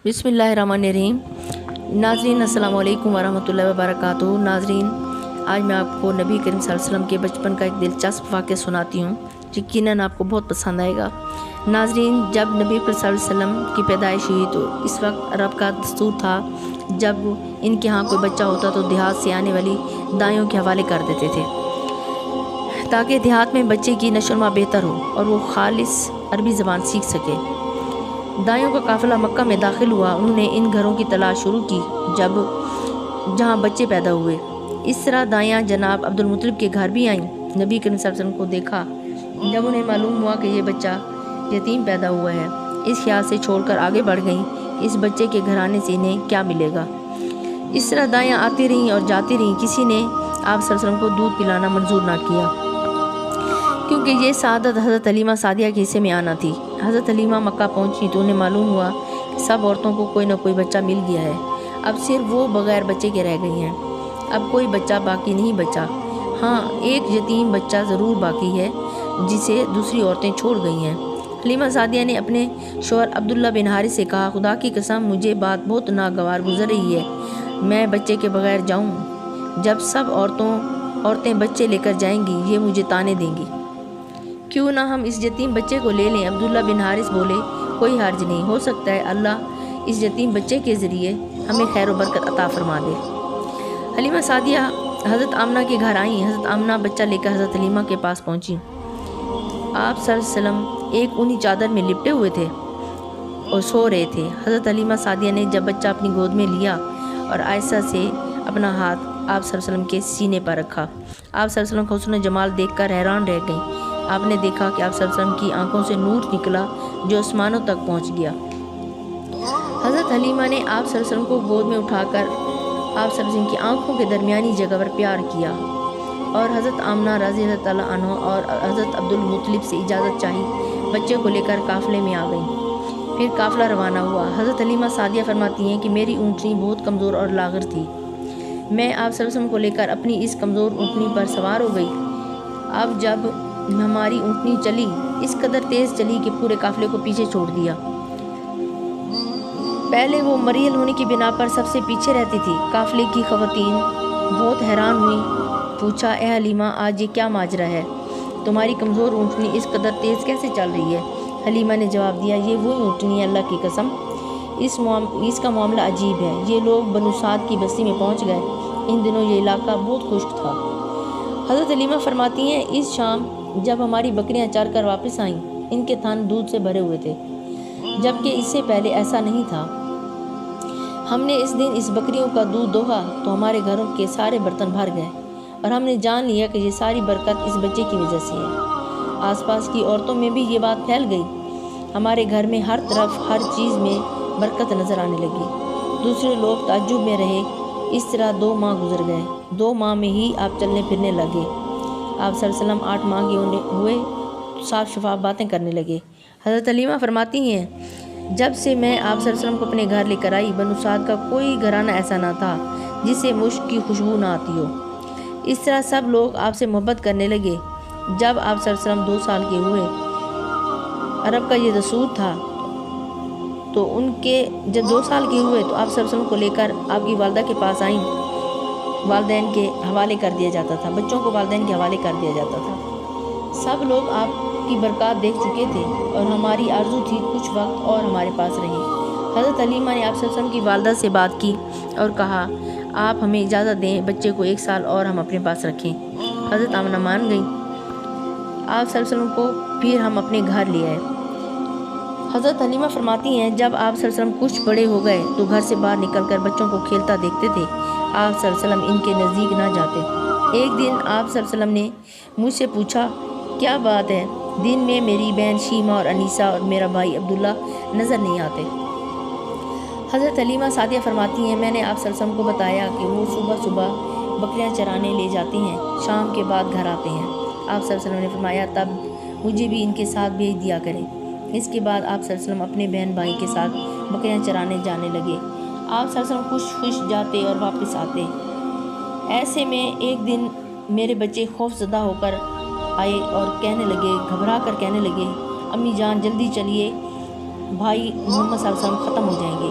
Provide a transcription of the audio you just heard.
بسم اللہ الرحمن الرحیم۔ ناظرین السلام علیکم ورحمۃ اللہ وبرکاتہ۔ ناظرین، آج میں آپ کو نبی کریم صلی اللہ علیہ وسلم کے بچپن کا ایک دلچسپ واقعہ سناتی ہوں، یقیناً آپ کو بہت پسند آئے گا۔ ناظرین، جب نبی کریم صلی اللہ علیہ وسلم کی پیدائش ہوئی تو اس وقت عرب کا دستور تھا، جب ان کے ہاں کوئی بچہ ہوتا تو دیہات سے آنے والی دائیوں کے حوالے کر دیتے تھے تاکہ دیہات میں بچے کی نشو و نما بہتر ہو اور وہ خالص عربی زبان سیکھ سکے۔ دائیوں کا قافلہ مکہ میں داخل ہوا۔ انہوں نے ان گھروں کی تلاش شروع کی جہاں بچے پیدا ہوئے۔ اس طرح دائیاں جناب عبد المطلب کے گھر بھی آئیں۔ نبی کریم صلی اللہ علیہ وسلم کو دیکھا جب انہیں معلوم ہوا کہ یہ بچہ یتیم پیدا ہوا ہے، اس خیال سے چھوڑ کر آگے بڑھ گئیں کہ اس بچے کے گھرانے سے انہیں کیا ملے گا۔ اس طرح دائیاں آتی رہیں اور جاتی رہیں۔ کسی نے آپ صلی اللہ علیہ وسلم کو دودھ پلانا منظور نہ کیا کیونکہ یہ سعادت حضرت حلیمہ سعدیہ کے حصے میں آنا تھی۔ حضرت حلیمہ مکہ پہنچی تو انہیں معلوم ہوا کہ سب عورتوں کو کوئی نہ کوئی بچہ مل گیا ہے، اب صرف وہ بغیر بچے کے رہ گئی ہیں۔ اب کوئی بچہ باقی نہیں بچا۔ ہاں، ایک یتیم بچہ ضرور باقی ہے جسے دوسری عورتیں چھوڑ گئی ہیں۔ حلیمہ سعدیہ نے اپنے شوہر عبداللہ بن حارث سے کہا، خدا کی قسم مجھے بات بہت ناگوار گزر رہی ہے، میں بچے کے بغیر جاؤں؟ جب سب عورتیں بچے لے کر جائیں گی یہ مجھے طعنے دیں گی، کیوں نہ ہم اس یتیم بچے کو لے لیں؟ عبداللہ بن حارث بولے، کوئی حرج نہیں، ہو سکتا ہے اللہ اس یتیم بچے کے ذریعے ہمیں خیر و برکت عطا فرما دے۔ حلیمہ سعدیہ حضرت آمنہ کے گھر آئیں۔ حضرت آمنہ بچہ لے کر حضرت حلیمہ کے پاس پہنچی۔ آپ صلی اللہ علیہ وسلم ایک اونی چادر میں لپٹے ہوئے تھے اور سو رہے تھے۔ حضرت حلیمہ سعدیہ نے جب بچہ اپنی گود میں لیا اور آہستہ سے اپنا ہاتھ آپ صلی اللہ علیہ وسلم کے سینے پر رکھا۔ آپ صلی اللہ علیہ وسلم کا حسن جمال دیکھ کر حیران رہ گئیں۔ آپ نے دیکھا کہ آپ صلی اللہ علیہ وسلم کی آنکھوں سے نور نکلا جو آسمانوں تک پہنچ گیا۔ حضرت حلیمہ نے آپ صلی اللہ علیہ وسلم کو گود میں اٹھا کر آپ صلی اللہ علیہ وسلم کی آنکھوں کے درمیانی جگہ پر پیار کیا اور حضرت آمنہ رضی اللہ تعالیٰ عنہ اور حضرت عبد المطلب سے اجازت چاہی، بچے کو لے کر قافلے میں آ گئیں۔ پھر قافلہ روانہ ہوا۔ حضرت حلیمہ سعدیہ فرماتی ہیں کہ میری اونٹنی بہت کمزور اور لاغر تھی۔ میں آپ صلی اللہ علیہ وسلم کو لے کر اپنی اس کمزور اونٹنی پر سوار ہو گئی۔ اب جب ہماری اونٹنی چلی، اس قدر تیز چلی کہ پورے قافلے کو پیچھے چھوڑ دیا۔ پہلے وہ مریل ہونے کی بنا پر سب سے پیچھے رہتی تھی۔ قافلے کی خواتین بہت حیران ہوئیں۔ پوچھا، اے حلیمہ، آج یہ کیا ماجرا ہے؟ تمہاری کمزور اونٹنی اس قدر تیز کیسے چل رہی ہے؟ حلیمہ نے جواب دیا، یہ وہی اونٹنی ہے، اللہ کی قسم اس کا معاملہ عجیب ہے۔ یہ لوگ بنو سعد کی بستی میں پہنچ گئے۔ ان دنوں یہ علاقہ بہت خشک تھا۔ حضرت حلیمہ فرماتی ہیں، اس شام جب ہماری بکریاں چر کر واپس آئیں، ان کے تھن دودھ سے بھرے ہوئے تھے، جبکہ اس سے پہلے ایسا نہیں تھا۔ ہم نے اس دن اس بکریوں کا دودھ دوہا تو ہمارے گھروں کے سارے برتن بھر گئے اور ہم نے جان لیا کہ یہ ساری برکت اس بچے کی وجہ سے ہے۔ آس پاس کی عورتوں میں بھی یہ بات پھیل گئی۔ ہمارے گھر میں ہر طرف ہر چیز میں برکت نظر آنے لگی۔ دوسرے لوگ تعجب میں رہے۔ اس طرح 2 ماہ گزر گئے۔ 2 ماہ میں ہی آپ چلنے پھرنے لگے۔ آپ صلی اللہ علیہ وسلم 8 ماہ کے ہوئے صاف شفاف باتیں کرنے لگے۔ حضرت حلیمہ فرماتی ہیں، جب سے میں آپ صلی اللہ علیہ وسلم کو اپنے گھر لے کر آئی، بنو سعد کا کوئی گھرانہ ایسا نہ تھا جس سے مشک کی خوشبو نہ آتی ہو۔ اس طرح سب لوگ آپ سے محبت کرنے لگے۔ جب آپ صلی اللہ علیہ وسلم 2 سال کے ہوئے، عرب کا یہ دستور تھا، تو جب 2 سال کے ہوئے تو آپ صلی اللہ علیہ وسلم کو لے کر آپ کی والدہ کے پاس آئیں۔ والدین کے حوالے کر دیا جاتا تھا، بچوں کو والدین کے حوالے کر دیا جاتا تھا۔ سب لوگ آپ کی برکات دیکھ چکے تھے اور ہماری آرزو تھی کچھ وقت اور ہمارے پاس رہیں۔ حضرت حلیمہ نے آپ صلی اللہ علیہ وسلم کی والدہ سے بات کی اور کہا، آپ ہمیں اجازت دیں بچے کو 1 سال اور ہم اپنے پاس رکھیں۔ حضرت آمنہ مان گئیں۔ آپ صلی اللہ علیہ وسلم کو پھر ہم اپنے گھر لے آئے۔ حضرت حلیمہ فرماتی ہیں، جب آپ صلی اللہ علیہ وسلم کچھ بڑے ہو گئے تو گھر سے باہر نکل کر بچوں کو کھیلتا دیکھتے تھے۔ آپ صلی اللہ علیہ وسلم ان کے نزدیک نہ جاتے۔ ایک دن آپ صلی اللہ علیہ وسلم نے مجھ سے پوچھا، کیا بات ہے؟ دن میں میری بہن شیمہ اور انیسہ اور میرا بھائی عبداللہ نظر نہیں آتے۔ حضرت حلیمہ سعدیہ فرماتی ہیں، میں نے آپ صلی اللہ علیہ وسلم کو بتایا کہ وہ صبح بکریاں چرانے لے جاتی ہیں، شام کے بعد گھر آتے ہیں۔ آپ صلی اللہ علیہ وسلم نے فرمایا، تب مجھے بھی ان کے ساتھ بھیج دیا کریں۔ اس کے بعد آپ صلی اللہ علیہ وسلم اپنے بہن بھائی کے ساتھ بکریاں چرانے جانے لگے۔ آپ صلی اللہ علیہ وسلم خوش جاتے اور واپس آتے۔ ایسے میں ایک دن میرے بچے خوف زدہ ہو کر آئے اور گھبرا کر کہنے لگے، امی جان جلدی چلیے، بھائی محمد صلی اللہ علیہ وسلم ختم ہو جائیں گے۔